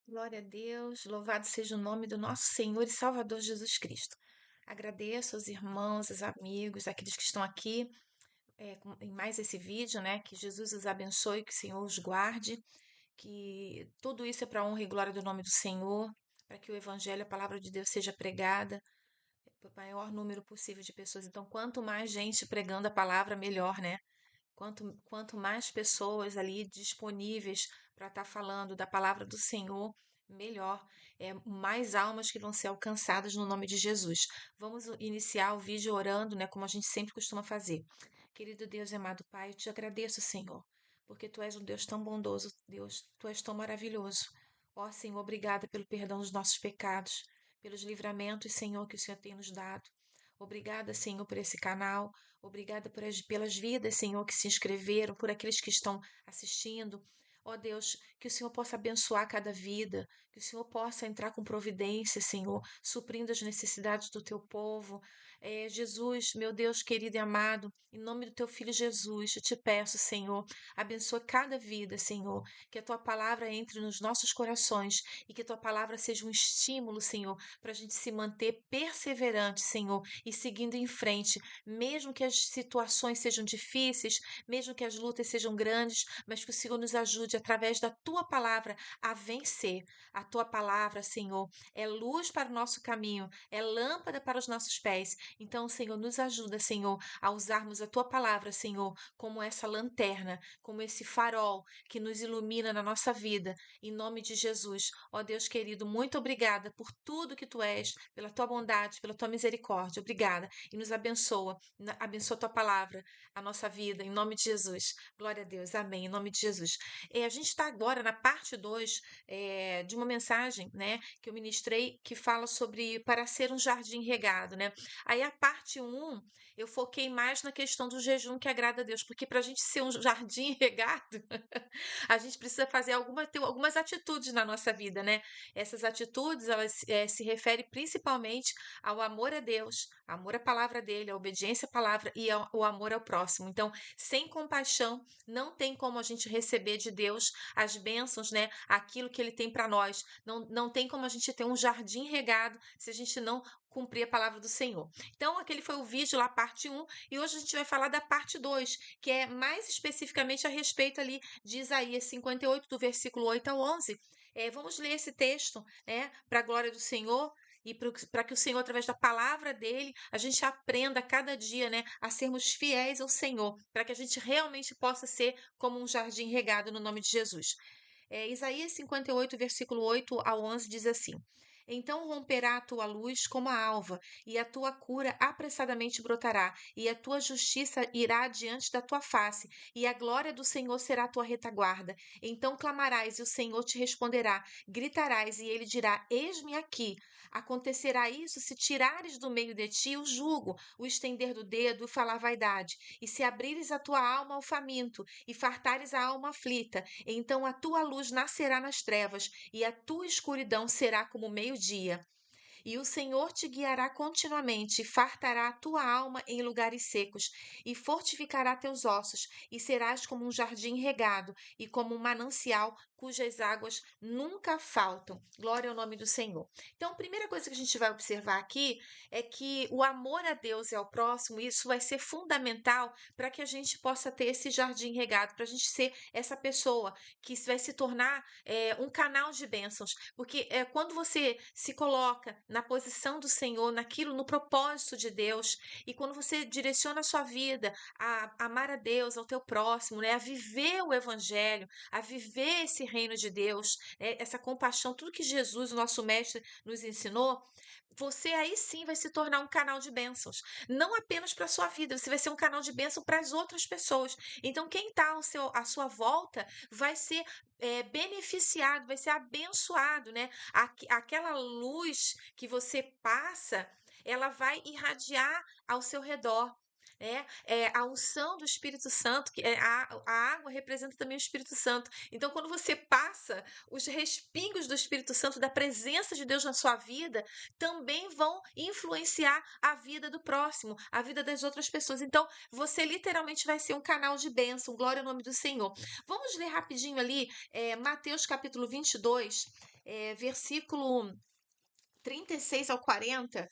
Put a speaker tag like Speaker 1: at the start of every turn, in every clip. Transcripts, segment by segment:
Speaker 1: Glória a Deus, louvado seja o nome do nosso Senhor e Salvador Jesus Cristo. Agradeço aos irmãos, aos amigos, aqueles que estão aqui em mais esse vídeo, né? Que Jesus os abençoe, que o Senhor os guarde, que tudo isso é para a honra e glória do nome do Senhor, para que o Evangelho, a palavra de Deus, seja pregada para o maior número possível de pessoas. Então, quanto mais gente pregando a palavra, melhor, né? Quanto mais pessoas ali disponíveis para estar falando da palavra do Senhor, melhor. Mais almas que vão ser alcançadas no nome de Jesus. Vamos iniciar o vídeo orando, né? Como a gente sempre costuma fazer. Querido Deus e amado Pai, eu te agradeço, Senhor, porque Tu és um Deus tão bondoso, Deus, Tu és tão maravilhoso. Ó, Senhor, obrigada pelo perdão dos nossos pecados, pelos livramentos, Senhor, que o Senhor tem nos dado. Obrigada, Senhor, por esse canal. Obrigada pelas vidas, Senhor, que se inscreveram, por aqueles que estão assistindo. Ó Deus, que o Senhor possa abençoar cada vida, que o Senhor possa entrar com providência, Senhor, suprindo as necessidades do teu povo. Jesus, meu Deus querido e amado, em nome do teu filho Jesus, eu te peço, Senhor, abençoa cada vida, Senhor, que a tua palavra entre nos nossos corações e que a tua palavra seja um estímulo, Senhor, para a gente se manter perseverante, Senhor, e seguindo em frente, mesmo que as situações sejam difíceis, mesmo que as lutas sejam grandes, mas que o Senhor nos ajude através da tua palavra a vencer. A tua palavra, Senhor, é luz para o nosso caminho, é lâmpada para os nossos pés. Então, Senhor, nos ajuda, Senhor, a usarmos a tua palavra, Senhor, como essa lanterna, como esse farol que nos ilumina na nossa vida. Em nome de Jesus. Ó Deus querido, muito obrigada por tudo que tu és, pela tua bondade, pela tua misericórdia. Obrigada. E nos abençoa. Abençoa a tua palavra, a nossa vida, em nome de Jesus. Glória a Deus. Amém. Em nome de Jesus. A gente está agora na parte 2 de uma mensagem, né, que eu ministrei que fala sobre para ser um jardim regado, né? Aí a parte eu foquei mais na questão do jejum que agrada a Deus, porque para a gente ser um jardim regado, a gente precisa fazer ter algumas atitudes na nossa vida, né? Essas atitudes, elas se referem principalmente ao amor a Deus, amor à palavra dele, a obediência à palavra e o amor ao próximo. Então, sem compaixão, não tem como a gente receber de Deus as bênçãos, né? Aquilo que ele tem para nós. Não tem como a gente ter um jardim regado se a gente não cumprir a palavra do Senhor. Então, aquele foi o vídeo lá, parte 1, e hoje a gente vai falar da parte 2, que é mais especificamente a respeito ali de Isaías 58, do versículo 8 ao 11. Vamos ler esse texto, né, para a glória do Senhor e para que o Senhor, através da palavra dele, a gente aprenda cada dia, né, a sermos fiéis ao Senhor, para que a gente realmente possa ser como um jardim regado no nome de Jesus. Isaías 58, versículo 8 ao 11 diz assim: Então romperá a tua luz como a alva, e a tua cura apressadamente brotará, e a tua justiça irá diante da tua face, e a glória do Senhor será a tua retaguarda. Então clamarás, e o Senhor te responderá, gritarás, e ele dirá: Eis-me aqui. Acontecerá isso se tirares do meio de ti o jugo, o estender do dedo e falar vaidade, e se abrires a tua alma ao faminto, e fartares a alma aflita, então a tua luz nascerá nas trevas, e a tua escuridão será como o meio-dia. E o Senhor te guiará continuamente, e fartará a tua alma em lugares secos, e fortificará teus ossos, e serás como um jardim regado, e como um manancial cujas águas nunca faltam. Glória ao nome do Senhor. Então, a primeira coisa que a gente vai observar aqui é que o amor a Deus e ao próximo, isso vai ser fundamental para que a gente possa ter esse jardim regado, para a gente ser essa pessoa que vai se tornar um canal de bênçãos. Porque quando você se coloca na posição do Senhor, naquilo, no propósito de Deus, e quando você direciona a sua vida a amar a Deus, ao teu próximo, né, a viver o Evangelho, a viver esse reino de Deus, essa compaixão, tudo que Jesus, o nosso mestre, nos ensinou, você aí sim vai se tornar um canal de bênçãos. Não apenas para a sua vida, você vai ser um canal de bênção para as outras pessoas. Então, quem está à sua volta vai ser beneficiado, vai ser abençoado, né? Aquela luz que você passa, ela vai irradiar ao seu redor. A unção do Espírito Santo, a água representa também o Espírito Santo. Então, quando você passa, os respingos do Espírito Santo, da presença de Deus na sua vida, também vão influenciar a vida do próximo, a vida das outras pessoas. Então, você literalmente vai ser um canal de bênção. Glória ao nome do Senhor. Vamos ler rapidinho ali Mateus capítulo 22. versículo 36 ao 40,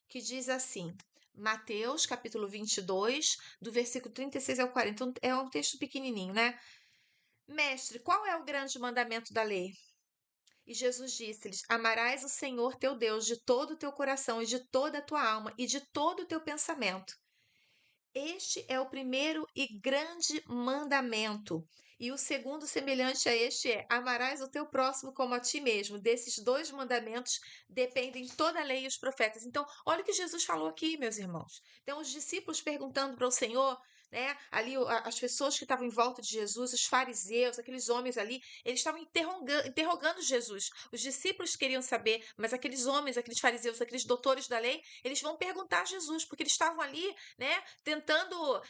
Speaker 1: que diz assim, Mateus, capítulo 22, do versículo 36 ao 40. Então, é um texto pequenininho, né? Mestre, qual é o grande mandamento da lei? E Jesus disse-lhes: Amarás o Senhor teu Deus de todo o teu coração e de toda a tua alma e de todo o teu pensamento. Este é o primeiro e grande mandamento. E o segundo, semelhante a este, é: amarás o teu próximo como a ti mesmo. Desses dois mandamentos dependem toda a lei e os profetas. Então, olha o que Jesus falou aqui, meus irmãos. Então, os discípulos perguntando para o Senhor, né? Ali, as pessoas que estavam em volta de Jesus, os fariseus, aqueles homens ali, eles estavam interrogando Jesus. Os discípulos queriam saber, mas aqueles homens, aqueles fariseus, aqueles doutores da lei, eles vão perguntar a Jesus, porque eles estavam ali, né, tentando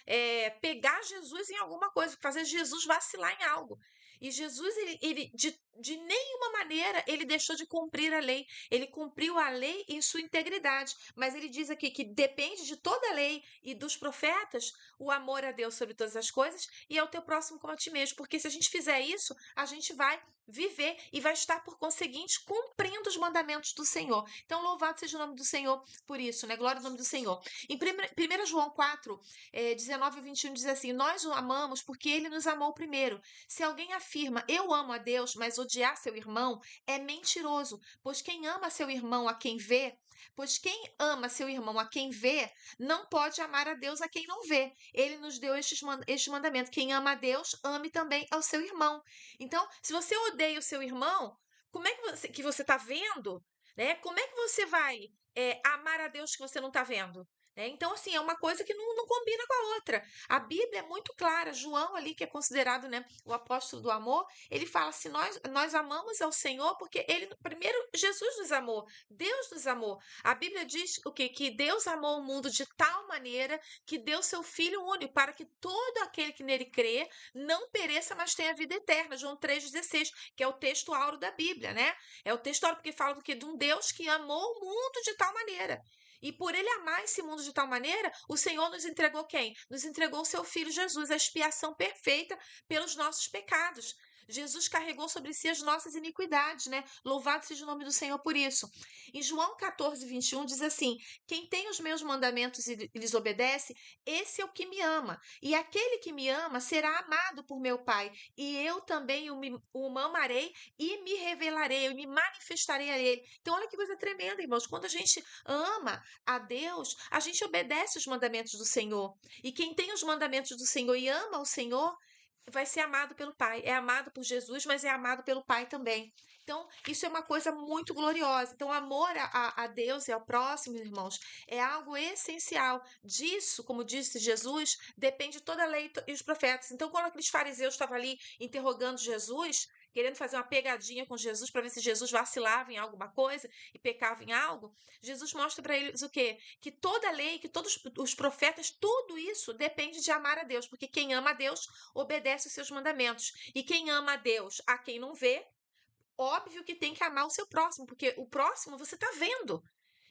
Speaker 1: pegar Jesus em alguma coisa, fazer Jesus vacilar em algo. E Jesus, ele de nenhuma maneira, ele deixou de cumprir a lei. Ele cumpriu a lei em sua integridade. Mas ele diz aqui que depende de toda a lei e dos profetas o amor a Deus sobre todas as coisas e ao teu próximo como a ti mesmo. Porque se a gente fizer isso, a gente vai viver e vai estar, por conseguinte, cumprindo os mandamentos do Senhor. Então, louvado seja o nome do Senhor por isso, né? Glória ao nome do Senhor. Em 1 João 4, 19 e 21 diz assim, nós o amamos porque ele nos amou primeiro. Se alguém afirma, eu amo a Deus, mas odiar seu irmão, é mentiroso, pois quem ama seu irmão a quem vê, não pode amar a Deus a quem não vê. Ele nos deu este mandamento. Quem ama a Deus, ame também ao seu irmão. Então, se você odeia o seu irmão, como é que você está vendo? Né? Como é que você vai amar a Deus que você não está vendo? Né? Então, assim, é uma coisa que não combina com a outra. A Bíblia é muito clara. João ali, que é considerado, né, o apóstolo do amor, ele fala assim, nós amamos ao Senhor porque ele, primeiro, Jesus nos amou, Deus nos amou. A Bíblia diz o quê? Que Deus amou o mundo de tal maneira que deu seu Filho único para que todo aquele que nele crê não pereça, mas tenha vida eterna. João 3,16, que é o texto áureo da Bíblia, né? É o texto áureo porque fala do quê? De um Deus que amou o mundo de tal maneira. E por ele amar esse mundo de tal maneira, o Senhor nos entregou quem? Nos entregou o seu Filho Jesus, a expiação perfeita pelos nossos pecados. Jesus carregou sobre si as nossas iniquidades, né? Louvado seja o nome do Senhor por isso. Em João 14, 21 diz assim, quem tem os meus mandamentos e lhes obedece, esse é o que me ama. E aquele que me ama será amado por meu Pai. E eu também o amarei e me revelarei, eu me manifestarei a ele. Então, olha que coisa tremenda, irmãos. Quando a gente ama a Deus, a gente obedece os mandamentos do Senhor. E quem tem os mandamentos do Senhor e ama o Senhor, vai ser amado pelo Pai. É amado por Jesus, mas é amado pelo Pai também. Então, isso é uma coisa muito gloriosa. Então, amor a Deus e ao próximo, irmãos, é algo essencial. Disso, como disse Jesus, depende toda a lei e os profetas. Então, quando aqueles fariseus estavam ali interrogando Jesus, querendo fazer uma pegadinha com Jesus para ver se Jesus vacilava em alguma coisa e pecava em algo, Jesus mostra para eles o quê? Que toda a lei, que todos os profetas, tudo isso depende de amar a Deus, porque quem ama a Deus obedece os seus mandamentos. E quem ama a Deus a quem não vê, óbvio que tem que amar o seu próximo, porque o próximo você está vendo.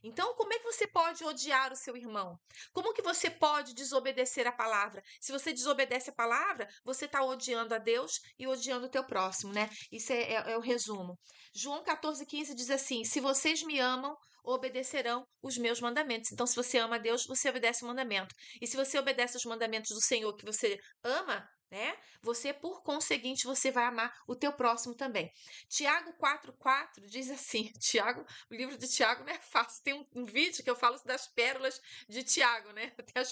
Speaker 1: Então, como é que você pode odiar o seu irmão? Como que você pode desobedecer a palavra? Se você desobedece a palavra, você está odiando a Deus e odiando o teu próximo, né? Isso é o resumo. João 14,15 diz assim, se vocês me amam, obedecerão os meus mandamentos. Então, se você ama a Deus, você obedece o mandamento. E se você obedece os mandamentos do Senhor que você ama, né? Você, por conseguinte, você vai amar o teu próximo também. Tiago 4,4 diz assim, Tiago, o livro de Tiago não é fácil. Tem um vídeo que eu falo das pérolas de Tiago, né? Tem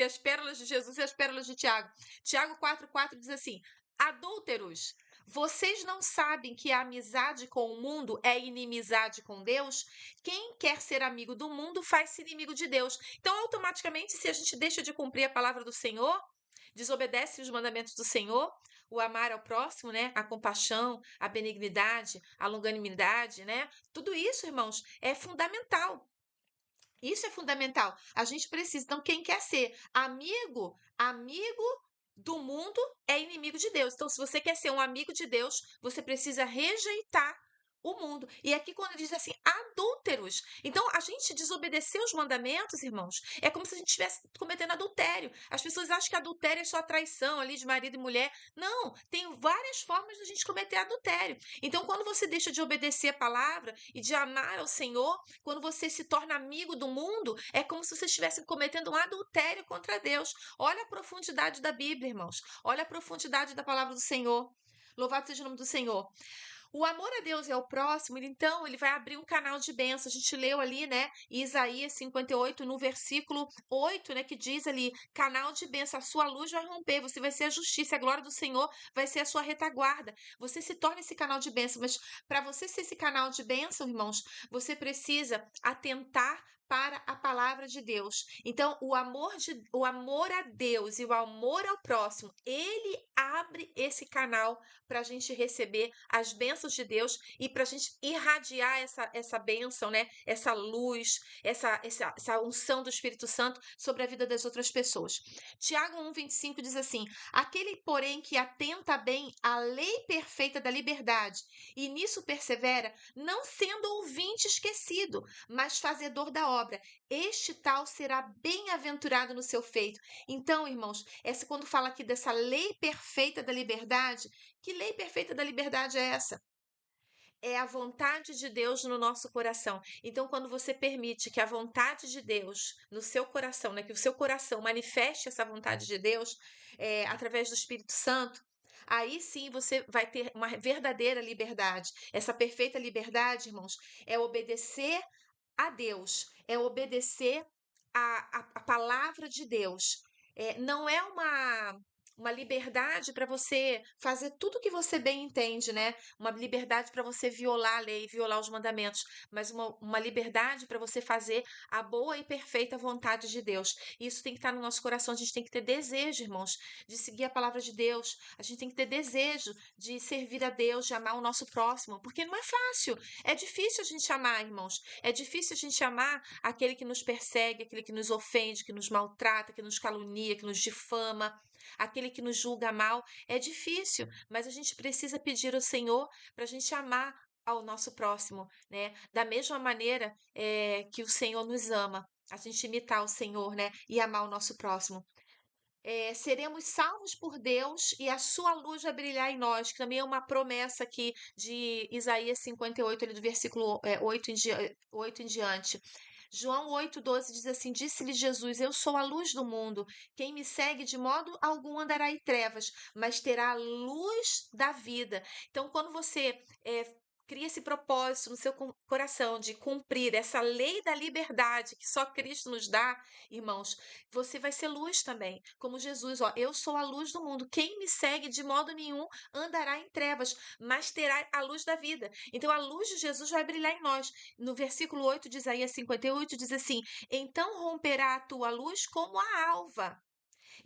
Speaker 1: as pérolas de Jesus e as pérolas de Tiago. Tiago 4,4 diz assim, adúlteros, vocês não sabem que a amizade com o mundo é inimizade com Deus? Quem quer ser amigo do mundo faz-se inimigo de Deus. Então, automaticamente, se a gente deixa de cumprir a palavra do Senhor, desobedece os mandamentos do Senhor, o amar ao próximo, né? A compaixão, a benignidade, a longanimidade, né? Tudo isso, irmãos, é fundamental. Isso é fundamental. A gente precisa. Então, quem quer ser amigo do mundo é inimigo de Deus. Então, se você quer ser um amigo de Deus, você precisa rejeitar o mundo. E aqui quando diz assim, adúlteros. Então, a gente desobedecer os mandamentos, irmãos, é como se a gente estivesse cometendo adultério. As pessoas acham que adultério é só traição ali de marido e mulher. Não, tem várias formas de a gente cometer adultério. Então, quando você deixa de obedecer a palavra e de amar ao Senhor, quando você se torna amigo do mundo, é como se você estivesse cometendo um adultério contra Deus. Olha a profundidade da Bíblia, irmãos. Olha a profundidade da palavra do Senhor. Louvado seja o nome do Senhor. O amor a Deus e ao próximo, então, ele vai abrir um canal de bênção. A gente leu ali, né, Isaías 58, no versículo 8, né, que diz ali, canal de bênção, a sua luz vai romper, você vai ser a justiça, a glória do Senhor vai ser a sua retaguarda. Você se torna esse canal de bênção, mas para você ser esse canal de bênção, irmãos, você precisa atentar para a palavra de Deus. Então, o amor a Deus e o amor ao próximo, ele abre esse canal para a gente receber as bênçãos de Deus e para a gente irradiar essa bênção, né? Essa luz, essa unção do Espírito Santo sobre a vida das outras pessoas. Tiago 1,25 diz assim: aquele, porém, que atenta bem à lei perfeita da liberdade e nisso persevera, não sendo ouvinte esquecido, mas fazedor da obra, este tal será bem-aventurado no seu feito. Então, irmãos, essa quando fala aqui dessa lei perfeita da liberdade, que lei perfeita da liberdade é essa? É a vontade de Deus no nosso coração. Então, quando você permite que a vontade de Deus no seu coração, né, que o seu coração manifeste essa vontade de Deus através do Espírito Santo, aí sim você vai ter uma verdadeira liberdade. Essa perfeita liberdade, irmãos, é obedecer a Deus, é obedecer a palavra de Deus. Não é uma liberdade para você fazer tudo que você bem entende, né? Uma liberdade para você violar a lei, violar os mandamentos, mas uma liberdade para você fazer a boa e perfeita vontade de Deus. Isso tem que estar no nosso coração, a gente tem que ter desejo, irmãos, de seguir a palavra de Deus, a gente tem que ter desejo de servir a Deus, de amar o nosso próximo, porque não é fácil, é difícil a gente amar, irmãos, é difícil a gente amar aquele que nos persegue, aquele que nos ofende, que nos maltrata, que nos calunia, que nos difama, aquele que nos julga mal. É difícil, mas a gente precisa pedir ao Senhor para a gente amar ao nosso próximo, né? Da mesma maneira que o Senhor nos ama, a gente imitar o Senhor, né? E amar o nosso próximo. Seremos salvos por Deus e a sua luz vai brilhar em nós, que também é uma promessa aqui de Isaías 58, ali do versículo 8 em diante. João 8,12 diz assim: disse-lhe Jesus: eu sou a luz do mundo. Quem me segue de modo algum andará em trevas, mas terá a luz da vida. Então, quando você cria esse propósito no seu coração de cumprir essa lei da liberdade que só Cristo nos dá, irmãos, você vai ser luz também, como Jesus, ó, eu sou a luz do mundo. Quem me segue de modo nenhum andará em trevas, mas terá a luz da vida. Então a luz de Jesus vai brilhar em nós. No versículo 8 de Isaías 58 diz assim: então romperá a tua luz como a alva,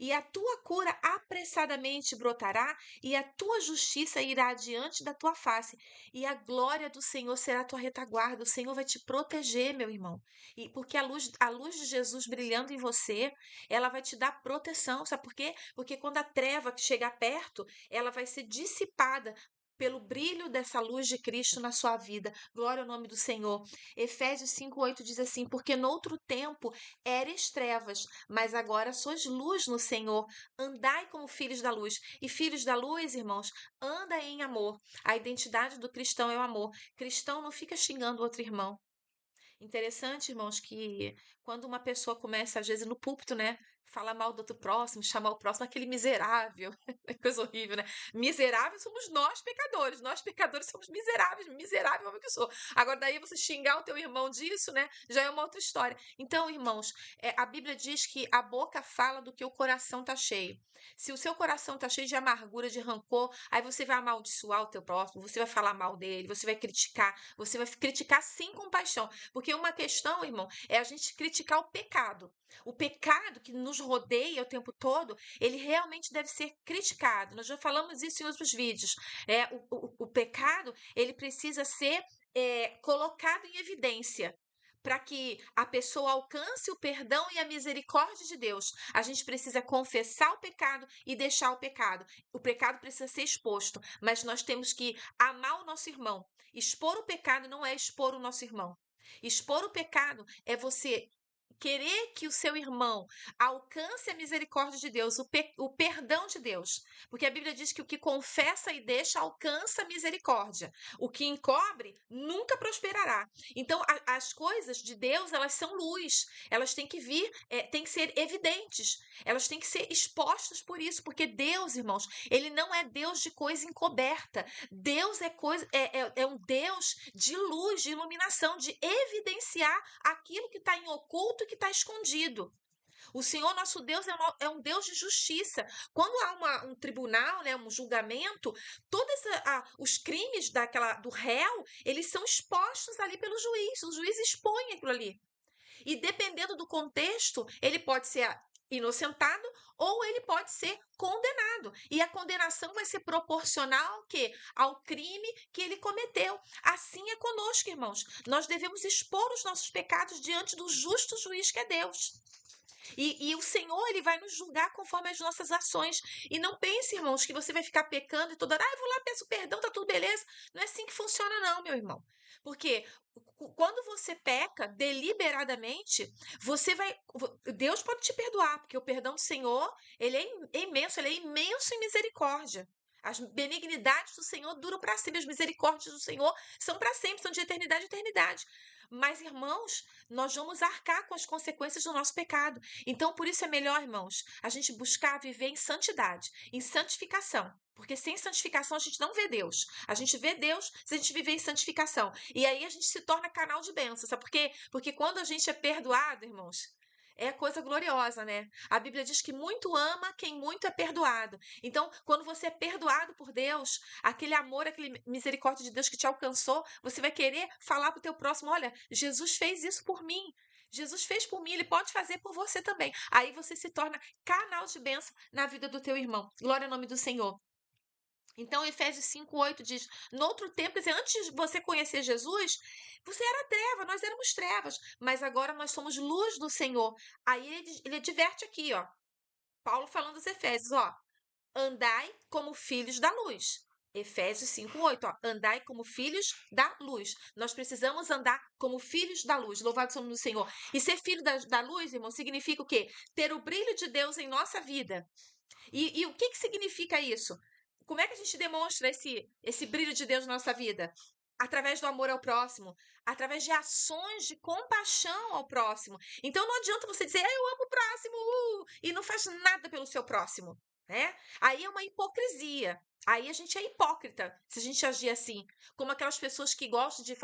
Speaker 1: e a tua cura apressadamente brotará, e a tua justiça irá diante da tua face, e a glória do Senhor será a tua retaguarda. O Senhor vai te proteger, meu irmão. E porque a luz de Jesus brilhando em você, ela vai te dar proteção. Sabe por quê? Porque quando a treva chegar perto, ela vai ser dissipada pelo brilho dessa luz de Cristo na sua vida. Glória ao nome do Senhor. Efésios 5:8 diz assim: porque noutro tempo eres trevas, mas agora sois luz no Senhor. Andai como filhos da luz. E filhos da luz, irmãos, anda em amor. A identidade do cristão é o amor. Cristão não fica xingando outro irmão. Interessante, irmãos, que quando uma pessoa começa, às vezes no púlpito, né, falar mal do outro próximo, chamar o próximo aquele miserável, é coisa horrível, né? Miseráveis somos nós pecadores somos miseráveis, miserável homem que eu sou. Agora, daí você xingar o teu irmão disso, né, já é uma outra história. Então, irmãos, a Bíblia diz que a boca fala do que o coração tá cheio. Se o seu coração tá cheio de amargura, de rancor, aí você vai amaldiçoar o teu próximo, você vai falar mal dele, você vai criticar sem compaixão. Porque uma questão, irmão, é a gente criticar o pecado. O pecado que nos rodeia o tempo todo, ele realmente deve ser criticado. Nós já falamos isso em outros vídeos. O pecado, ele precisa ser colocado em evidência para que a pessoa alcance o perdão e a misericórdia de Deus, a gente precisa confessar o pecado e deixar o pecado. O pecado precisa ser exposto, mas nós temos que amar o nosso irmão. Expor o pecado não é expor o nosso irmão. Expor o pecado é você querer que o seu irmão alcance a misericórdia de Deus, o perdão de Deus. Porque a Bíblia diz que o que confessa e deixa alcança a misericórdia. O que encobre nunca prosperará. Então, as coisas de Deus, elas são luz. Elas têm que vir, têm que ser evidentes. Elas têm que ser expostas por isso. Porque Deus, irmãos, ele não é Deus de coisa encoberta. Deus é um Deus de luz, de iluminação, de evidenciar aquilo que está em oculto e que está escondido. O Senhor nosso Deus é um Deus de justiça. Quando há um tribunal, né, um julgamento, todos os crimes do réu, eles são expostos ali pelo juiz. O juiz expõe aquilo ali. E dependendo do contexto, ele pode ser inocentado ou ele pode ser condenado. E a condenação vai ser proporcional ao quê? Ao crime que ele cometeu. Assim é conosco, irmãos. Nós devemos expor os nossos pecados diante do justo juiz que é Deus. E o Senhor, ele vai nos julgar conforme as nossas ações. E não pense, irmãos, que você vai ficar pecando e toda hora, eu vou lá, peço perdão, tá tudo beleza. Não é assim que funciona, não, meu irmão. Porque quando você peca deliberadamente, Deus pode te perdoar, porque o perdão do Senhor, ele é imenso, ele é imenso em misericórdia. As benignidades do Senhor duram para sempre, as misericórdias do Senhor são para sempre, são de eternidade a eternidade. Mas, irmãos, nós vamos arcar com as consequências do nosso pecado. Então, por isso é melhor, irmãos, a gente buscar viver em santidade, em santificação. Porque sem santificação a gente não vê Deus. A gente vê Deus se a gente viver em santificação. E aí a gente se torna canal de bênção. Sabe por quê? Porque quando a gente é perdoado, irmãos, é coisa gloriosa, né? A Bíblia diz que muito ama quem muito é perdoado. Então, quando você é perdoado por Deus, aquele amor, aquele misericórdia de Deus que te alcançou, você vai querer falar para o teu próximo, olha, Jesus fez isso por mim. Jesus fez por mim, ele pode fazer por você também. Aí você se torna canal de bênção na vida do teu irmão. Glória ao nome do Senhor. Então, Efésios 5:8 diz: no outro tempo, quer dizer, antes de você conhecer Jesus, você era treva, nós éramos trevas, mas agora nós somos luz do Senhor. Aí ele adverte aqui, ó, Paulo falando aos Efésios, ó, andai como filhos da luz. Efésios 5:8, ó, andai como filhos da luz. Nós precisamos andar como filhos da luz. Louvado seja o nome do Senhor. E ser filho da luz, irmão, significa o quê? Ter o brilho de Deus em nossa vida. E o que significa isso? Como é que a gente demonstra esse brilho de Deus na nossa vida? Através do amor ao próximo, através de ações de compaixão ao próximo. Então não adianta você dizer, eu amo o próximo, e não faz nada pelo seu próximo, né? Aí é uma hipocrisia. Aí a gente é hipócrita se a gente agir assim. Como aquelas pessoas que gostam de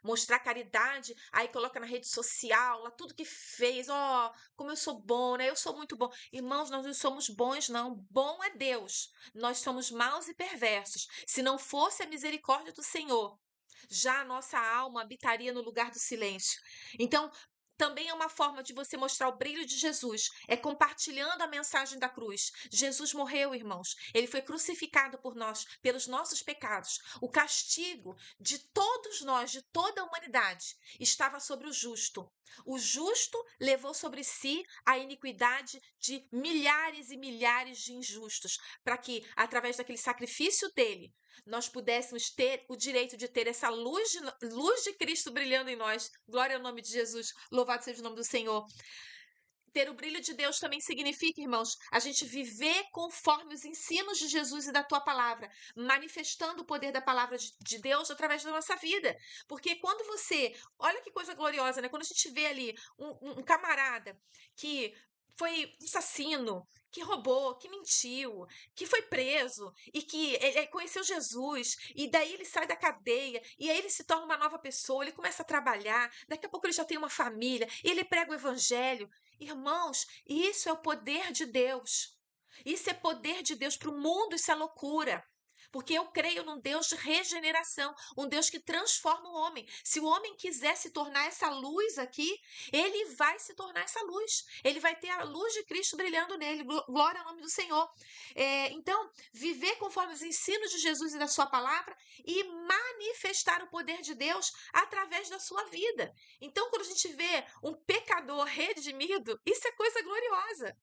Speaker 1: mostrar caridade, aí coloca na rede social, lá tudo que fez, ó, como eu sou bom, né? Eu sou muito bom. Irmãos, nós não somos bons, não. Bom é Deus. Nós somos maus e perversos. Se não fosse a misericórdia do Senhor, já a nossa alma habitaria no lugar do silêncio. Então, também é uma forma de você mostrar o brilho de Jesus, é compartilhando a mensagem da cruz. Jesus morreu, irmãos. Ele foi crucificado por nós, pelos nossos pecados. O castigo de todos nós, de toda a humanidade, estava sobre o justo. O justo levou sobre si a iniquidade de milhares e milhares de injustos, para que, através daquele sacrifício dele, nós pudéssemos ter o direito de ter essa luz de Cristo brilhando em nós. Glória ao nome de Jesus. Louvado seja o nome do Senhor. Ter o brilho de Deus também significa, irmãos, a gente viver conforme os ensinos de Jesus e da tua palavra, manifestando o poder da palavra de Deus através da nossa vida. Porque quando você, olha que coisa gloriosa, né? Quando a gente vê ali um camarada que foi assassino, que roubou, que mentiu, que foi preso e que ele conheceu Jesus, e daí ele sai da cadeia, e aí ele se torna uma nova pessoa, ele começa a trabalhar, daqui a pouco ele já tem uma família, ele prega o evangelho. Irmãos, isso é o poder de Deus. Isso é poder de Deus para o mundo, isso é loucura. Porque eu creio num Deus de regeneração, um Deus que transforma o homem. Se o homem quiser se tornar essa luz aqui, ele vai se tornar essa luz. Ele vai ter a luz de Cristo brilhando nele. Glória ao nome do Senhor. Então, viver conforme os ensinos de Jesus e da sua palavra e manifestar o poder de Deus através da sua vida. Então, quando a gente vê um pecador redimido, isso é coisa gloriosa.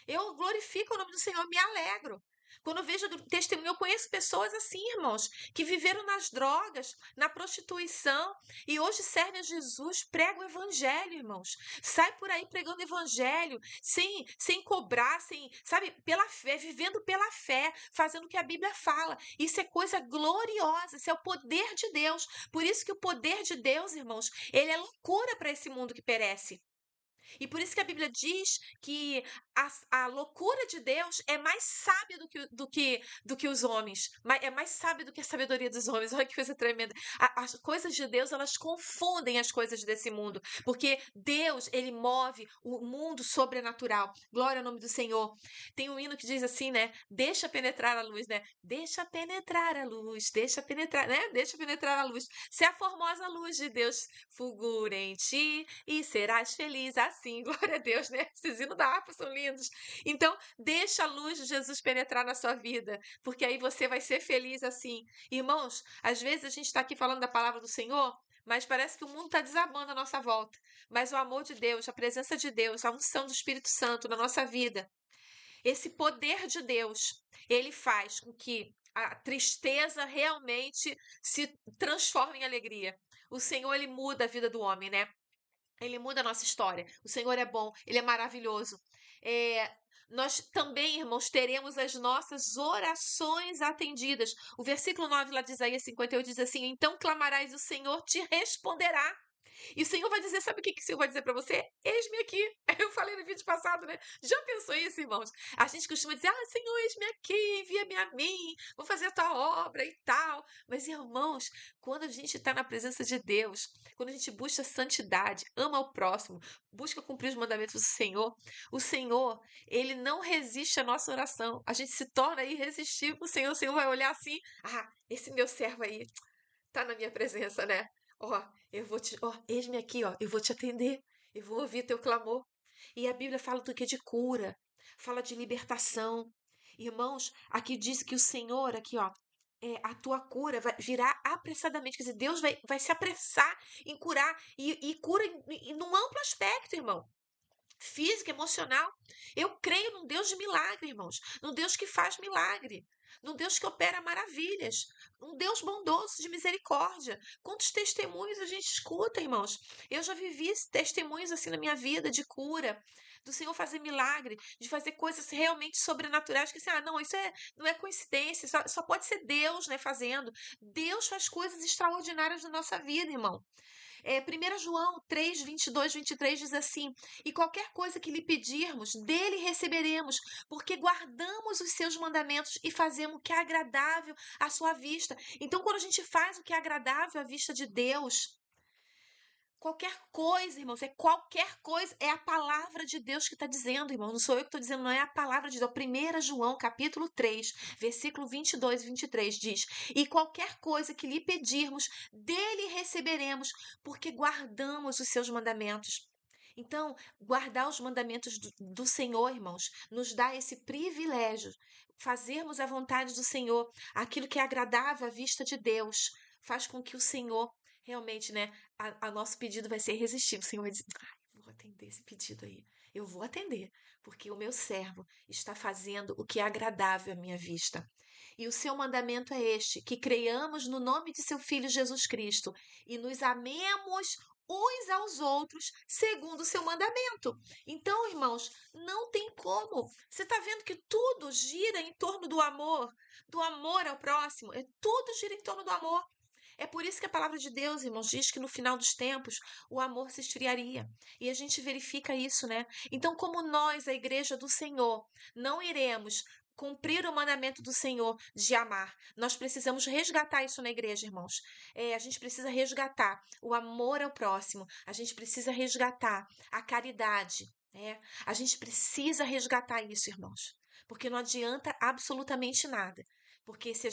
Speaker 1: Eu glorifico o nome do Senhor, me alegro. Quando eu vejo testemunho, eu conheço pessoas assim, irmãos, que viveram nas drogas, na prostituição e hoje servem a Jesus, pregam o evangelho, irmãos. Sai por aí pregando evangelho, sem cobrar, sabe, pela fé, vivendo pela fé, fazendo o que a Bíblia fala. Isso é coisa gloriosa, isso é o poder de Deus. Por isso que o poder de Deus, irmãos, ele é loucura para esse mundo que perece. E por isso que a Bíblia diz que a loucura de Deus é mais sábia do que os homens. É mais sábia do que a sabedoria dos homens. Olha que coisa tremenda. As coisas de Deus, elas confundem as coisas desse mundo. Porque Deus, ele move o mundo sobrenatural. Glória ao nome do Senhor. Tem um hino que diz assim, né? Deixa penetrar a luz, né? Deixa penetrar a luz, deixa penetrar, né? Deixa penetrar a luz. Se a formosa luz de Deus fulgura em ti e serás feliz assim. Glória a Deus, né? Esses hinos da harpa são lindos. Então, deixa a luz de Jesus penetrar na sua vida, porque aí você vai ser feliz assim. Irmãos, às vezes a gente está aqui falando da palavra do Senhor, mas parece que o mundo está desabando à nossa volta. Mas o amor de Deus, a presença de Deus, a unção do Espírito Santo na nossa vida, esse poder de Deus, ele faz com que a tristeza realmente se transforme em alegria. O Senhor, ele muda a vida do homem, né? Ele muda a nossa história. O Senhor é bom, ele é maravilhoso. Nós também, irmãos, teremos as nossas orações atendidas. O versículo 9 lá de Isaías 58 diz assim: Então clamarás, e o Senhor te responderá. E o Senhor vai dizer, sabe o que o Senhor vai dizer para você? Eis-me aqui. Eu falei no vídeo passado, né? Já pensou isso, irmãos? A gente costuma dizer, Senhor, eis-me aqui, envia-me a mim, vou fazer a tua obra e tal. Mas, irmãos, quando a gente está na presença de Deus, quando a gente busca santidade, ama o próximo, busca cumprir os mandamentos do Senhor, o Senhor, ele não resiste à nossa oração. A gente se torna irresistível. O Senhor vai olhar assim, esse meu servo aí tá na minha presença, né? Ó, eis-me aqui, ó, eu vou te atender, eu vou ouvir teu clamor. E a Bíblia fala do que de cura, fala de libertação. Irmãos, aqui diz que o Senhor, aqui, ó, a tua cura virá apressadamente. Quer dizer, Deus vai se apressar em curar e cura num amplo aspecto, irmão. Física, emocional. Eu creio num Deus de milagre, irmãos. Num Deus que faz milagre. Num Deus que opera maravilhas. Um Deus bondoso, de misericórdia. Quantos testemunhos a gente escuta, irmãos? Eu já vivi testemunhos assim na minha vida de cura, do Senhor fazer milagre, de fazer coisas realmente sobrenaturais, que assim, não, isso não é coincidência, só pode ser Deus, né, fazendo. Deus faz coisas extraordinárias na nossa vida, irmão. 1 João 3, 22, 23 diz assim: E qualquer coisa que lhe pedirmos, dele receberemos, porque guardamos os seus mandamentos e fazemos o que é agradável à sua vista. Então, quando a gente faz o que é agradável à vista de Deus, qualquer coisa, irmãos, qualquer coisa, é a palavra de Deus que está dizendo, irmão. Não sou eu que estou dizendo, não é a palavra de Deus. 1 João, capítulo 3, versículo 22 e 23 diz: E qualquer coisa que lhe pedirmos, dele receberemos, porque guardamos os seus mandamentos. Então, guardar os mandamentos do Senhor, irmãos, nos dá esse privilégio, fazermos a vontade do Senhor, aquilo que é agradável à vista de Deus, faz com que o Senhor realmente, né, a nosso pedido vai ser irresistível. O Senhor vai dizer, vou atender esse pedido aí. Eu vou atender, porque o meu servo está fazendo o que é agradável à minha vista. E o seu mandamento é este: que creiamos no nome de seu Filho Jesus Cristo e nos amemos uns aos outros segundo o seu mandamento. Então, irmãos, não tem como. Você está vendo que tudo gira em torno do amor ao próximo. Tudo gira em torno do amor. É por isso que a palavra de Deus, irmãos, diz que no final dos tempos o amor se esfriaria. E a gente verifica isso, né? Então, como nós, a igreja do Senhor, não iremos cumprir o mandamento do Senhor de amar, nós precisamos resgatar isso na igreja, irmãos. A gente precisa resgatar o amor ao próximo, a gente precisa resgatar a caridade, né? A gente precisa resgatar isso, irmãos. Porque não adianta absolutamente nada Porque se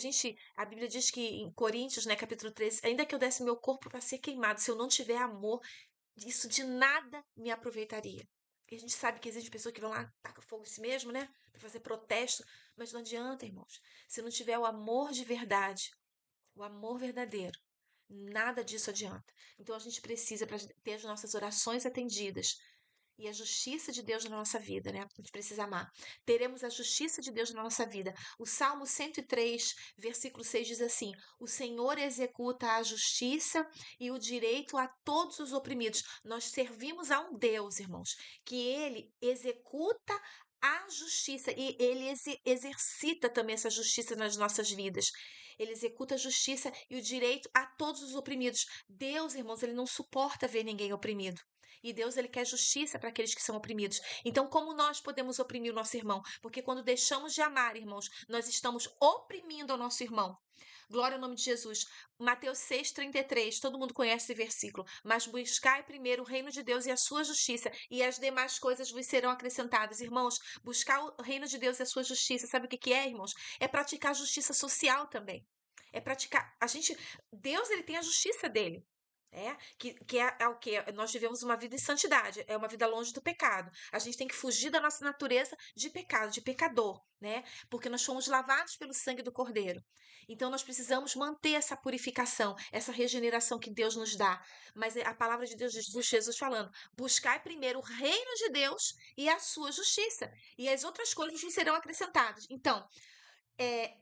Speaker 1: a Bíblia diz que em Coríntios, né, capítulo 13, ainda que eu desse meu corpo para ser queimado, se eu não tiver amor, isso de nada me aproveitaria. E a gente sabe que existe pessoas que vão lá, taca fogo em si mesmo, né, para fazer protesto, mas não adianta, irmãos. Se não tiver o amor de verdade, o amor verdadeiro, nada disso adianta. Então a gente precisa, para ter as nossas orações atendidas, e a justiça de Deus na nossa vida, né? A gente precisa amar. Teremos a justiça de Deus na nossa vida. O Salmo 103, versículo 6 diz assim: O Senhor executa a justiça e o direito a todos os oprimidos. Nós servimos a um Deus, irmãos, que ele executa a justiça e ele exercita também essa justiça nas nossas vidas. Ele executa a justiça e o direito a todos os oprimidos. Deus, irmãos, ele não suporta ver ninguém oprimido. E Deus, ele quer justiça para aqueles que são oprimidos. Então, como nós podemos oprimir o nosso irmão? Porque quando deixamos de amar, irmãos, nós estamos oprimindo o nosso irmão. Glória ao nome de Jesus. Mateus 6,33, todo mundo conhece esse versículo. Mas buscai primeiro o reino de Deus e a sua justiça, e as demais coisas vos serão acrescentadas. Irmãos, buscar o reino de Deus e a sua justiça, sabe o que é, irmãos? É praticar justiça social também. É praticar. Deus, ele tem a justiça dele. É o que? Nós vivemos uma vida em santidade, é uma vida longe do pecado. A gente tem que fugir da nossa natureza de pecado, de pecador, né? Porque nós fomos lavados pelo sangue do Cordeiro. Então nós precisamos manter essa purificação, essa regeneração que Deus nos dá. Mas a palavra de Deus, Jesus falando: buscai primeiro o reino de Deus e a sua justiça, e as outras coisas vos serão acrescentadas. Então,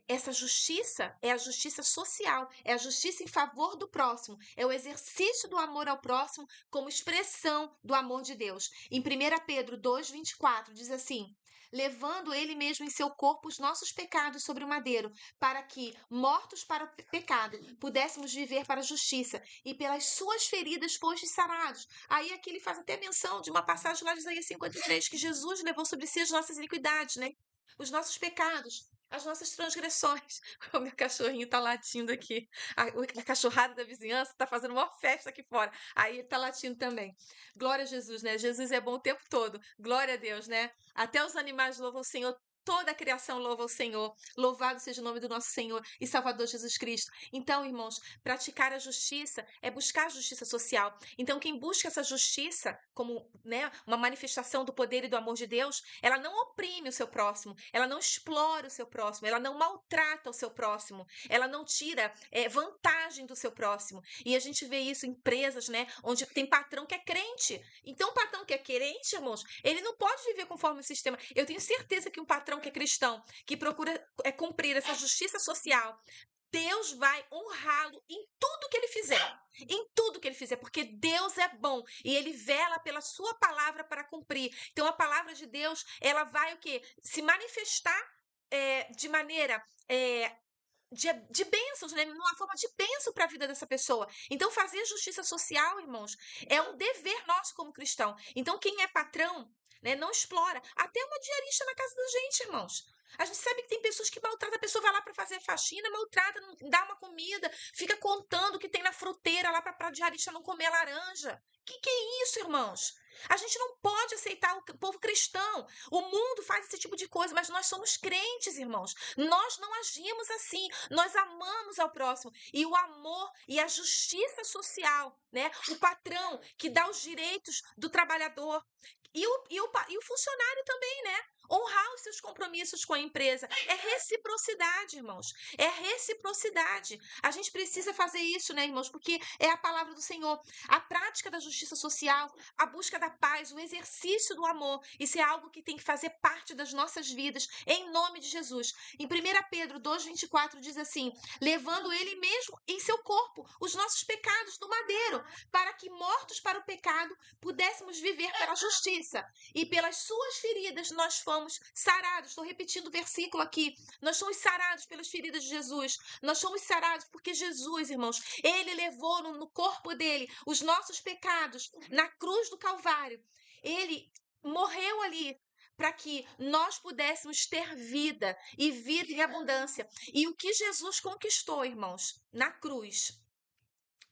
Speaker 1: essa justiça é a justiça social, é a justiça em favor do próximo, é o exercício do amor ao próximo como expressão do amor de Deus. Em 1 Pedro 2,24 diz assim: levando ele mesmo em seu corpo os nossos pecados sobre o madeiro, para que, mortos para o pecado, pudéssemos viver para a justiça, e pelas suas feridas fostes sarados. Aí aqui ele faz até menção de uma passagem lá de Isaías 53, que Jesus levou sobre si as nossas iniquidades, né? Os nossos pecados, as nossas transgressões. O meu cachorrinho tá latindo aqui. A cachorrada da vizinhança tá fazendo uma festa aqui fora. Aí ele tá latindo também. Glória a Jesus, né? Jesus é bom o tempo todo. Glória a Deus, né? Até os animais louvam o Senhor. Toda a criação louva o Senhor. Louvado seja o nome do nosso Senhor e Salvador Jesus Cristo. Então, irmãos, praticar a justiça é buscar a justiça social. Então, quem busca essa justiça como, né, uma manifestação do poder e do amor de Deus, ela não oprime o seu próximo, ela não explora o seu próximo, ela não maltrata o seu próximo, ela não tira vantagem do seu próximo. E a gente vê isso em empresas, né, onde tem patrão que é crente. Então, o patrão que é crente, irmãos, ele não pode viver conforme o sistema. Eu tenho certeza que um patrão que é cristão, que procura cumprir essa justiça social, Deus vai honrá-lo em tudo que ele fizer. Em tudo que ele fizer, porque Deus é bom e ele vela pela sua palavra para cumprir. Então a palavra de Deus, ela vai o quê? Se manifestar de maneira de bênçãos, né? Numa forma de bênção para a vida dessa pessoa. Então, fazer justiça social, irmãos, é um dever nosso como cristão. Então, quem é patrão, né, não explora. Até uma diarista na casa da gente, irmãos. A gente sabe que tem pessoas que maltratam, a pessoa vai lá para fazer faxina, maltrata, não dá uma comida, fica contando o que tem na fruteira lá para a diarista não comer laranja. Que é isso, irmãos? A gente não pode aceitar o povo cristão. O mundo faz esse tipo de coisa, mas nós somos crentes, irmãos. Nós não agimos assim. Nós amamos ao próximo. E o amor e a justiça social, né? O patrão que dá os direitos do trabalhador. E o funcionário também, né? Honrar os seus compromissos com a empresa. É reciprocidade, irmãos. É reciprocidade. A gente precisa fazer isso, né, irmãos? Porque é a palavra do Senhor. A prática da justiça social, a busca da paz, o exercício do amor. Isso é algo que tem que fazer parte das nossas vidas, em nome de Jesus. Em 1 Pedro 2,24 diz assim: levando ele mesmo em seu corpo os nossos pecados no madeiro, para que, mortos para o pecado, pudéssemos viver pela justiça. E pelas suas feridas nós fomos sarados. Estou repetindo o versículo aqui. Nós somos sarados pelas feridas de Jesus. Nós somos sarados porque Jesus, irmãos, ele levou no corpo dele os nossos pecados na cruz do Calvário. Ele morreu ali para que nós pudéssemos ter vida e vida em abundância. E o que Jesus conquistou, irmãos, na cruz,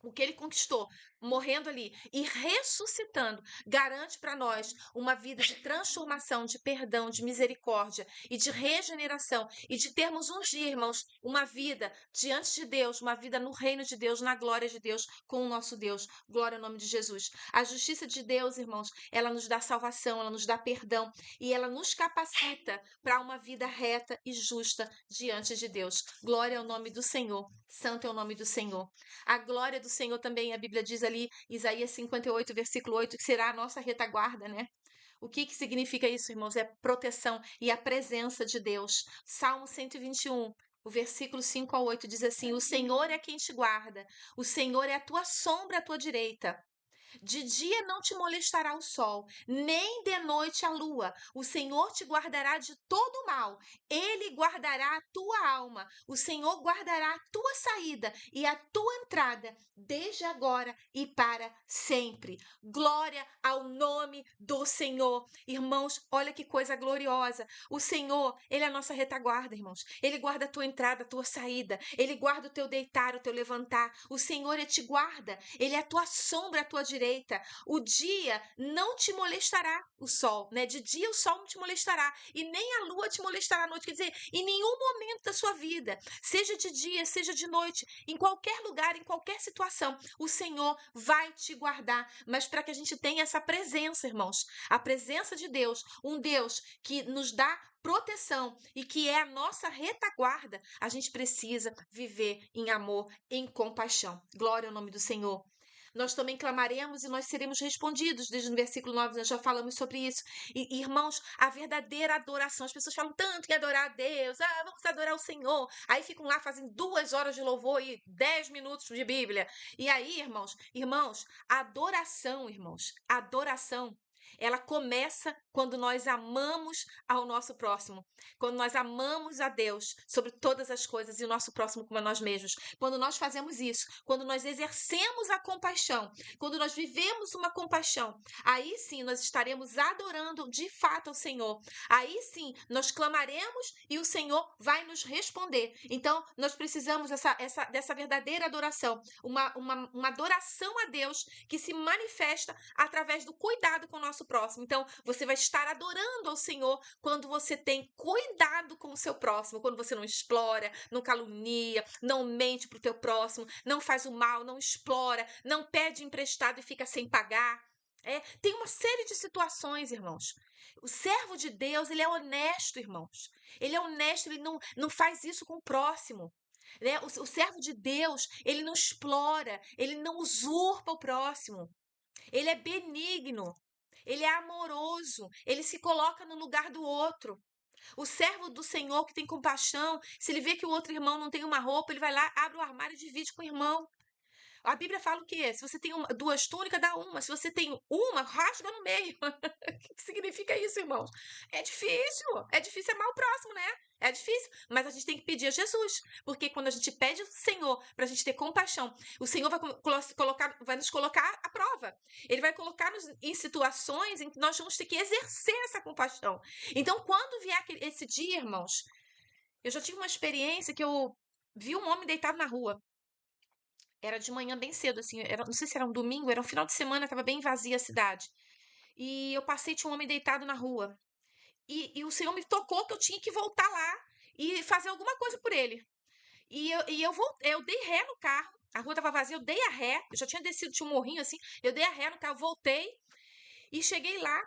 Speaker 1: o que ele conquistou morrendo ali e ressuscitando, garante para nós uma vida de transformação, de perdão, de misericórdia e de regeneração e de termos um dia, irmãos, uma vida diante de Deus, uma vida no reino de Deus, na glória de Deus, com o nosso Deus. Glória ao nome de Jesus. A justiça de Deus, irmãos, ela nos dá salvação, ela nos dá perdão e ela nos capacita para uma vida reta e justa diante de Deus. Glória ao nome do Senhor. Santo é o nome do Senhor. A glória do Senhor também, a Bíblia diz ali, Isaías 58, versículo 8, que será a nossa retaguarda, né? O que significa isso, irmãos? É proteção e a presença de Deus. Salmo 121, o versículo 5 ao 8 diz assim: O Senhor é quem te guarda, o Senhor é a tua sombra à tua direita. De dia não te molestará o sol, nem de noite a lua. O Senhor te guardará de todo mal. Ele guardará a tua alma. O Senhor guardará a tua saída e a tua entrada, desde agora e para sempre. Glória ao nome do Senhor. Irmãos, olha que coisa gloriosa. O Senhor, Ele é a nossa retaguarda, irmãos. Ele guarda a tua entrada, a tua saída. Ele guarda o teu deitar, o teu levantar. O Senhor, Ele te guarda. Ele é a tua sombra à tua direita. O dia não te molestará o sol, né? De dia o sol não te molestará e nem a lua te molestará à noite. Quer dizer, em nenhum momento da sua vida, seja de dia, seja de noite, em qualquer lugar, em qualquer situação, o Senhor vai te guardar. Mas para que a gente tenha essa presença, irmãos, a presença de Deus, um Deus que nos dá proteção e que é a nossa retaguarda, a gente precisa viver em amor, em compaixão. Glória ao nome do Senhor. Nós também clamaremos e nós seremos respondidos. Desde o versículo 9 nós já falamos sobre isso. E, irmãos, a verdadeira adoração. As pessoas falam tanto que adorar a Deus. Ah, vamos adorar o Senhor. Aí ficam lá fazendo 2 horas de louvor e 10 minutos de Bíblia. E aí, irmãos, adoração, irmãos, adoração. Ela começa quando nós amamos ao nosso próximo, quando nós amamos a Deus sobre todas as coisas e o nosso próximo como a nós mesmos. Quando nós fazemos isso, quando nós exercemos a compaixão, quando nós vivemos uma compaixão, aí sim nós estaremos adorando de fato ao Senhor. Aí sim nós clamaremos e o Senhor vai nos responder. Então nós precisamos dessa verdadeira adoração, uma adoração a Deus que se manifesta através do cuidado com o nosso próximo. Então você vai estar adorando ao Senhor quando você tem cuidado com o seu próximo, quando você não explora, não calunia, não mente para o teu próximo, não faz o mal, não explora, não pede emprestado e fica sem pagar. Tem uma série de situações, irmãos. O servo de Deus, ele é honesto, irmãos. Ele é honesto, ele não faz isso com o próximo. Né? O servo de Deus, ele não explora, ele não usurpa o próximo. Ele é benigno, ele é amoroso, ele se coloca no lugar do outro. O servo do Senhor que tem compaixão, se ele vê que o outro irmão não tem uma roupa, ele vai lá, abre o armário e divide com o irmão. A Bíblia fala o quê? Se você tem 2 túnicas, dá uma. Se você tem uma, rasga no meio. O que significa isso, irmãos? É difícil amar o próximo, né? É difícil, mas a gente tem que pedir a Jesus, porque quando a gente pede ao Senhor para a gente ter compaixão, o Senhor vai nos colocar à prova. Ele vai colocar-nos em situações em que nós vamos ter que exercer essa compaixão. Então, quando vier esse dia, irmãos, eu já tive uma experiência que eu vi um homem deitado na rua. Era de manhã bem cedo, assim, não sei se era um domingo, era um final de semana, estava bem vazia a cidade. E eu passei, tinha um homem deitado na rua. E o Senhor me tocou que eu tinha que voltar lá e fazer alguma coisa por ele. Eu dei ré no carro, a rua estava vazia, eu dei a ré, eu já tinha descido, tinha um morrinho assim, eu dei a ré no carro, voltei e cheguei lá,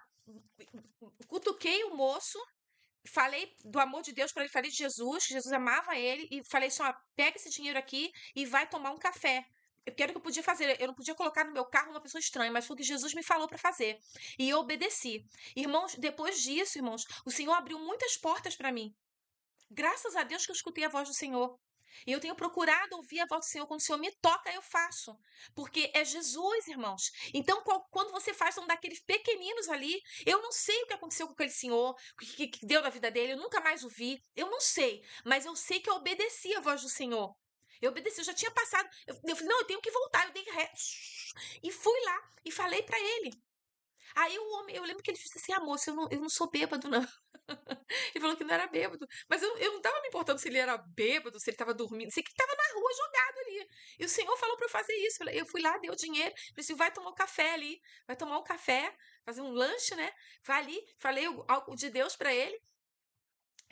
Speaker 1: cutuquei o moço, falei do amor de Deus para ele, falei de Jesus, que Jesus amava ele, e falei assim: ó, pega esse dinheiro aqui e vai tomar um café. Porque era o que eu podia fazer. Eu não podia colocar no meu carro uma pessoa estranha, mas foi o que Jesus me falou para fazer. E eu obedeci. Irmãos, depois disso, irmãos, o Senhor abriu muitas portas para mim. Graças a Deus que eu escutei a voz do Senhor. E eu tenho procurado ouvir a voz do Senhor. Quando o Senhor me toca, eu faço. Porque é Jesus, irmãos. Então, quando você faz um daqueles pequeninos ali, eu não sei o que aconteceu com aquele senhor, o que deu na vida dele, eu nunca mais o vi. Eu não sei. Mas eu sei que eu obedeci a voz do Senhor. Eu obedeci, eu já tinha passado. Eu falei, não, eu tenho que voltar. Eu dei ré. E fui lá e falei para ele. Aí o homem, eu lembro que ele disse assim, moça, eu não sou bêbado, não. Ele falou que não era bêbado. Mas eu não tava me importando se ele era bêbado, se ele tava dormindo, sei que tava na rua jogado ali. E o Senhor falou pra eu fazer isso. Eu fui lá, dei o dinheiro, falei assim, vai tomar um café ali, vai tomar um café, fazer um lanche, né? Vai ali, falei algo de Deus pra ele.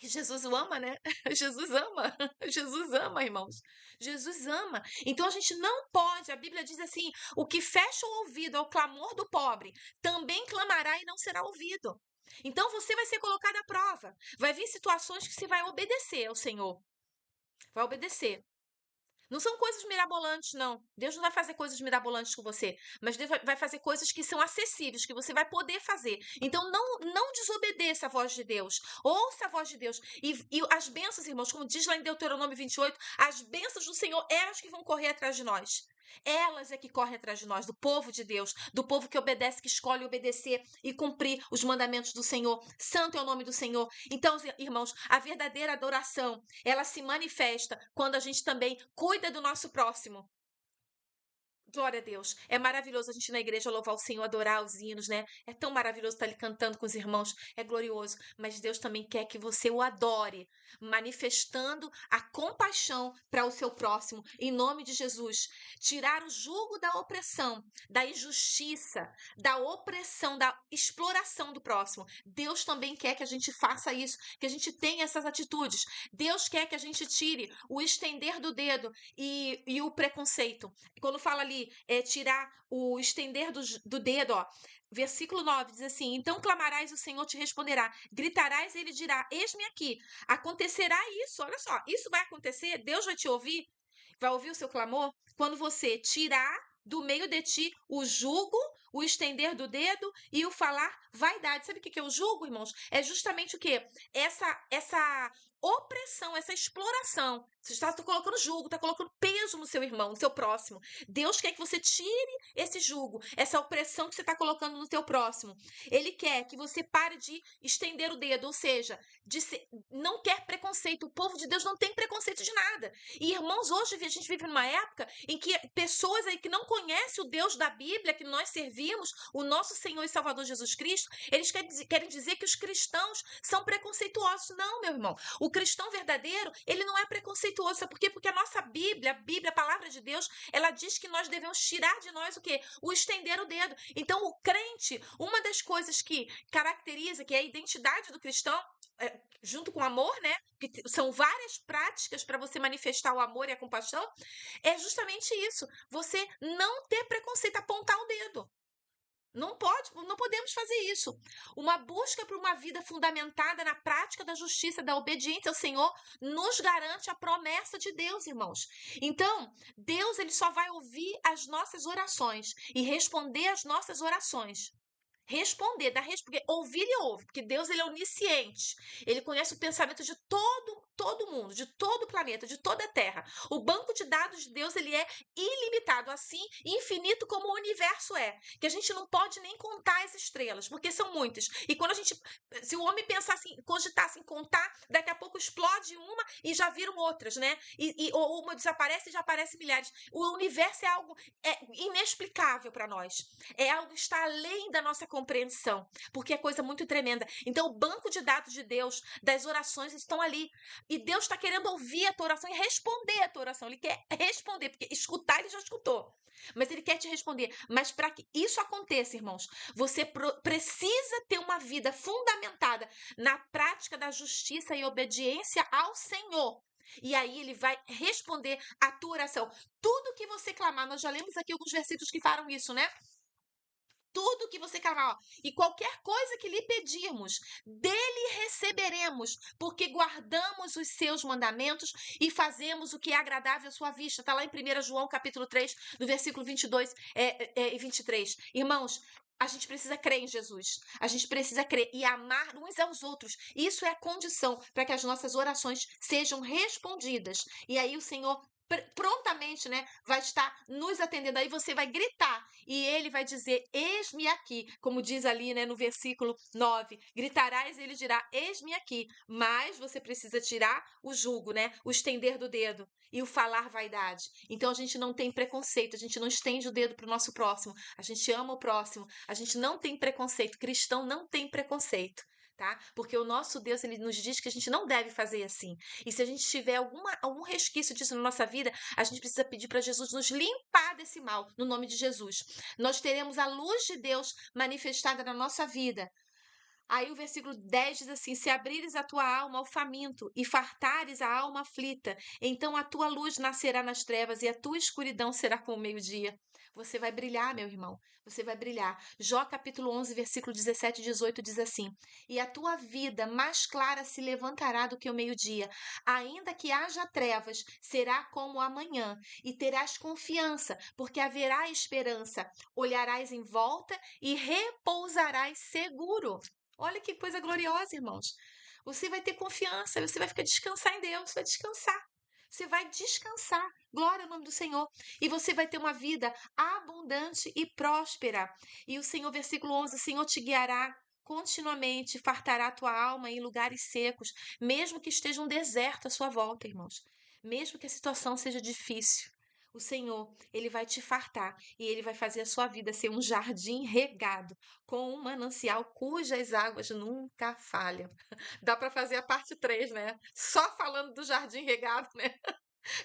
Speaker 1: E Jesus o ama, né? Jesus ama. Jesus ama, irmãos. Jesus ama. Então a gente não pode, a Bíblia diz assim: o que fecha o ouvido ao clamor do pobre, também clamará e não será ouvido. Então você vai ser colocado à prova. Vai vir situações que você vai obedecer ao Senhor. Vai obedecer. Não são coisas mirabolantes, não. Deus não vai fazer coisas mirabolantes com você, mas Deus vai fazer coisas que são acessíveis, que você vai poder fazer. Então, não desobedeça a voz de Deus. Ouça a voz de Deus. E as bênçãos, irmãos, como diz lá em Deuteronômio 28, as bênçãos do Senhor, elas que vão correr atrás de nós. Elas é que correm atrás de nós, do povo de Deus, do povo que obedece, que escolhe obedecer e cumprir os mandamentos do Senhor. Santo é o nome do Senhor. Então, irmãos, a verdadeira adoração, ela se manifesta quando a gente também cuida do nosso próximo. Glória a Deus. É maravilhoso a gente ir na igreja louvar o Senhor, adorar os hinos, né? É tão maravilhoso estar ali cantando com os irmãos. É glorioso. Mas Deus também quer que você o adore, manifestando a compaixão para o seu próximo, em nome de Jesus. Tirar o jugo da opressão, da injustiça, da opressão, da exploração do próximo. Deus também quer que a gente faça isso, que a gente tenha essas atitudes. Deus quer que a gente tire o estender do dedo e o preconceito. Quando fala ali, tirar o estender do dedo, ó. Versículo 9 diz assim: então clamarás, o Senhor te responderá, gritarás, ele dirá: eis-me aqui. Acontecerá isso, olha só, isso vai acontecer, Deus vai te ouvir, vai ouvir o seu clamor quando você tirar do meio de ti o jugo, o estender do dedo e o falar vaidade. Sabe o que é o jugo, irmãos? É justamente o quê? Essa opressão, essa exploração. Você está colocando jugo, está colocando peso no seu irmão, no seu próximo. Deus quer que você tire esse jugo, essa opressão que você está colocando no teu próximo. Ele quer que você pare de estender o dedo, ou seja, não quer preconceito. O povo de Deus não tem preconceito de nada. E, irmãos, hoje a gente vive numa época em que pessoas aí que não conhecem o Deus da Bíblia, que nós servimos, o nosso Senhor e Salvador Jesus Cristo, eles querem dizer que os cristãos são preconceituosos. Não, meu irmão. O cristão verdadeiro, ele não é preconceituoso. Sabe por quê? Porque a nossa Bíblia, a palavra de Deus, ela diz que nós devemos tirar de nós o quê? O estender o dedo. Então, o crente, uma das coisas que caracteriza, que é a identidade do cristão, junto com o amor, né? Que são várias práticas para você manifestar o amor e a compaixão, é justamente isso. Você não ter preconceito, apontar o dedo. Não podemos fazer isso. Uma busca por uma vida fundamentada na prática da justiça, da obediência ao Senhor, nos garante a promessa de Deus, irmãos. Então, Deus ele só vai ouvir as nossas orações e responder às nossas orações. Responder, porque ouvir ele ouve, porque Deus ele é onisciente. Ele conhece o pensamento de todo mundo, de todo o planeta, de toda a Terra. O banco de dados de Deus ele é ilimitado, assim infinito como o universo é. Que a gente não pode nem contar as estrelas, porque são muitas. E quando a gente, se o homem pensar assim, cogitasse em contar, daqui a pouco explode uma e já viram outras, né? Ou uma desaparece e já aparece milhares. O universo é algo inexplicável para nós. É algo que está além da nossa compreensão, porque é coisa muito tremenda. Então, o banco de dados de Deus, das orações, estão ali. E Deus está querendo ouvir a tua oração e responder a tua oração. Ele quer responder, porque escutar ele já escutou. Mas ele quer te responder. Mas para que isso aconteça, irmãos, você precisa ter uma vida fundamentada na prática da justiça e obediência ao Senhor. E aí ele vai responder a tua oração. Tudo que você clamar, nós já lemos aqui alguns versículos que falam isso, né? Tudo que você clamar, ó, e qualquer coisa que lhe pedirmos, dele receberemos, porque guardamos os seus mandamentos e fazemos o que é agradável à sua vista. Está lá em 1 João, capítulo 3, no versículo 22 e 23. Irmãos, a gente precisa crer em Jesus. A gente precisa crer e amar uns aos outros. Isso é a condição para que as nossas orações sejam respondidas. E aí o Senhor prontamente, né, vai estar nos atendendo. Aí você vai gritar e ele vai dizer: eis-me aqui, como diz ali, né, no versículo 9: gritarás e ele dirá: eis-me aqui. Mas você precisa tirar o jugo, né, o estender do dedo e o falar vaidade. Então a gente não tem preconceito, a gente não estende o dedo para o nosso próximo, a gente ama o próximo, a gente não tem preconceito. Cristão não tem preconceito. Tá? Porque o nosso Deus, ele nos diz que a gente não deve fazer assim. E se a gente tiver algum resquício disso na nossa vida, a gente precisa pedir para Jesus nos limpar desse mal, no nome de Jesus. Nós teremos a luz de Deus manifestada na nossa vida. Aí o versículo 10 diz assim: se abrires a tua alma ao faminto e fartares a alma aflita, então a tua luz nascerá nas trevas e a tua escuridão será como o meio-dia. Você vai brilhar, meu irmão. Você vai brilhar. Jó capítulo 11, versículo 17 e 18 diz assim: e a tua vida mais clara se levantará do que o meio-dia. Ainda que haja trevas, será como amanhã, e terás confiança, porque haverá esperança. Olharás em volta e repousarás seguro. Olha que coisa gloriosa, irmãos. Você vai ter confiança, você vai ficar descansar em Deus, vai descansar. Você vai descansar. Glória ao nome do Senhor. E você vai ter uma vida abundante e próspera. E o Senhor, versículo 11, o Senhor te guiará continuamente, fartará a tua alma em lugares secos, mesmo que esteja um deserto à sua volta, irmãos. Mesmo que a situação seja difícil. O Senhor, ele vai te fartar e ele vai fazer a sua vida ser um jardim regado com um manancial cujas águas nunca falham. Dá para fazer a parte 3, né? Só falando do jardim regado, né?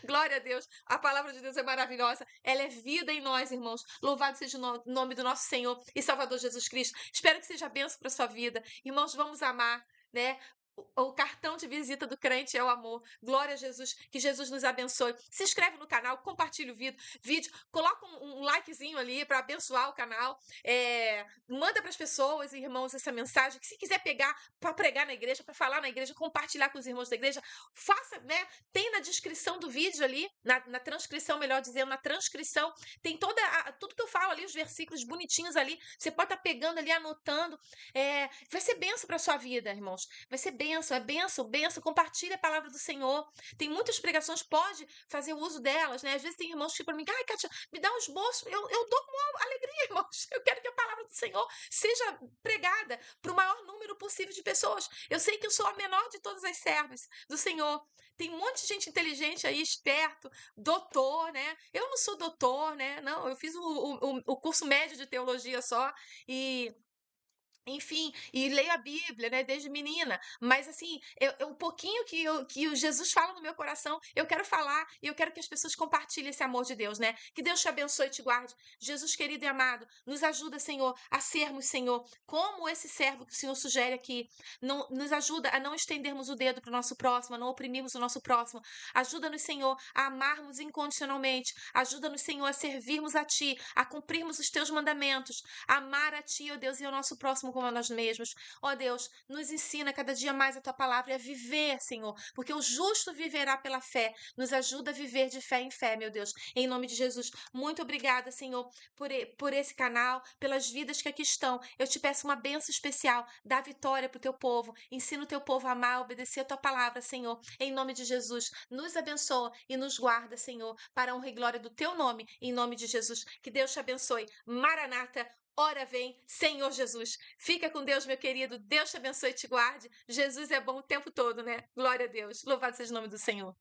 Speaker 1: Glória a Deus. A palavra de Deus é maravilhosa. Ela é vida em nós, irmãos. Louvado seja o nome do nosso Senhor e Salvador Jesus Cristo. Espero que seja bênção para sua vida. Irmãos, vamos amar, né? O cartão de visita do crente é o amor. Glória a Jesus, que Jesus nos abençoe. Se inscreve no canal, compartilha o vídeo, coloca um likezinho ali para abençoar o canal. Manda para as pessoas, irmãos, essa mensagem. Que se quiser pegar para pregar na igreja, para falar na igreja, compartilhar com os irmãos da igreja, faça, né? Tem na descrição do vídeo ali, na transcrição, melhor dizendo, na transcrição, tem tudo que eu falo ali, os versículos bonitinhos ali. Você pode estar pegando ali, anotando. Vai ser bênção para sua vida, irmãos. Vai ser bênção, é bênção, bênção. Compartilha a palavra do Senhor. Tem muitas pregações, pode fazer uso delas, né? Às vezes tem irmãos que ficam para mim, ai, Kátia, me dá um esboço. Eu dou com alegria, irmãos. Eu quero que a palavra do Senhor seja pregada para o maior número possível de pessoas. Eu sei que eu sou a menor de todas as servas do Senhor. Tem um monte de gente inteligente aí, esperto, doutor, né? Eu não sou doutor, né? Não, eu fiz o curso médio de teologia só e enfim, e leio a Bíblia, né, desde menina, mas assim, um pouquinho que o Jesus fala no meu coração, eu quero falar e eu quero que as pessoas compartilhem esse amor de Deus, né? Que Deus te abençoe e te guarde. Jesus querido e amado, nos ajuda, Senhor, a sermos, Senhor, como esse servo que o Senhor sugere aqui, nos ajuda a não estendermos o dedo para o nosso próximo, a não oprimirmos o nosso próximo. Ajuda-nos, Senhor, a amarmos incondicionalmente. Ajuda-nos, Senhor, a servirmos a Ti, a cumprirmos os Teus mandamentos, a amar a Ti, ó Deus, e ao nosso próximo como a nós mesmos. Ó Deus, nos ensina cada dia mais a Tua palavra e a viver, Senhor, porque o justo viverá pela fé. Nos ajuda a viver de fé em fé, meu Deus. Em nome de Jesus, muito obrigada, Senhor, por esse canal, pelas vidas que aqui estão. Eu te peço uma bênção especial. Dá vitória para o Teu povo. Ensina o Teu povo a amar, a obedecer a Tua palavra, Senhor. Em nome de Jesus, nos abençoa e nos guarda, Senhor, para a honra e glória do Teu nome. Em nome de Jesus, que Deus te abençoe. Maranata. Ora vem, Senhor Jesus. Fica com Deus, meu querido. Deus te abençoe e te guarde. Jesus é bom o tempo todo, né? Glória a Deus. Louvado seja o nome do Senhor.